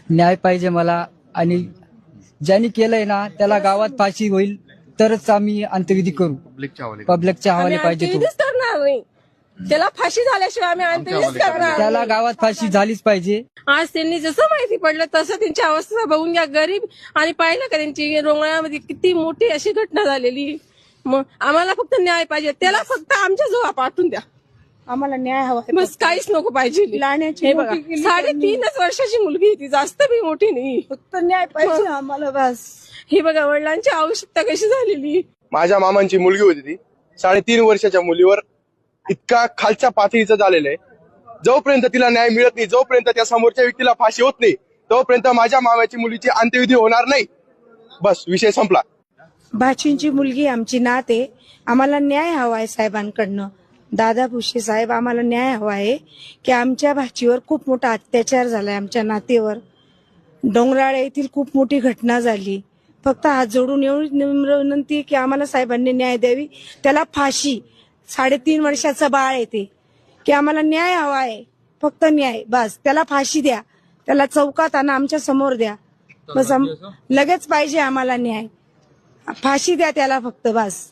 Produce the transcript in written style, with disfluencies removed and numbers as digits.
न्याय पाहिजे मला, आणि ज्यांनी केलंय ना त्याला गावात फाशी होईल तरच आम्ही अंत्यविधी करू. पब्लिकच्या हवाले पाहिजे तो. अंत्यविधीच करणार नाही, त्याला फाशी झाल्याशिवाय आम्ही अंत्यविधीच करणार त्याला नाही. गावात फाशी झालीच पाहिजे. आज त्यांनी जसं माहिती पडलं तसं त्यांची अवस्था बघून घ्या, गरीब, आणि पाहिलं का त्यांची रोंगळ्यामध्ये किती मोठी अशी घटना झालेली. मग आम्हाला फक्त न्याय पाहिजे, त्याला फक्त आमच्या जवळ पाठवून द्या. आम्हाला न्याय हवा आहे. बस काहीच नको पाहिजे. लाण्याची हे बघा, मोठी केली 3.5 वर्षाची मुलगी आहे ती, जास्त बी मोठी नाही. फक्त न्याय पाहिजे आम्हाला बस. हे बघा, वडिलांची आवश्यकता कशी झालेली. माझ्या मामांची मुलगी होती ती, 3.5 वर्षाच्या मुलीवर इतका खालच्या पातळीचं झालेलं आहे. जोपर्यंत तिला न्याय मिळत नाही, जोपर्यंत त्या समोरच्या व्यक्तीला फाशी होत नाही, तोपर्यंत माझ्या मामाची मुलीची अंत्यविधी होणार नाही. बस, विषय संपला. भाचींची मुलगी आमची नात आहे, आम्हाला न्याय हवा आहे साहेबांकडनं. दादा भुसे साहेब, आम्हाला न्याय हवा आहे की आमच्या भाचीवर खूप मोठा अत्याचार झालाय, आमच्या नातेवर. डोंगराळे येथील खूप मोठी घटना झाली. फक्त हात जोडून एवढी नम्र विनंती की आम्हाला साहेबांनी न्याय द्यावी. त्याला फाशी, 3.5 वर्षाचं बाळ येते, की आम्हाला न्याय हवा आहे, फक्त न्याय बस. त्याला फाशी द्या, त्याला चौकात आणा, आमच्या समोर द्या बस. लगेच पाहिजे आम्हाला न्याय, फाशी द्या त्याला फक्त बस.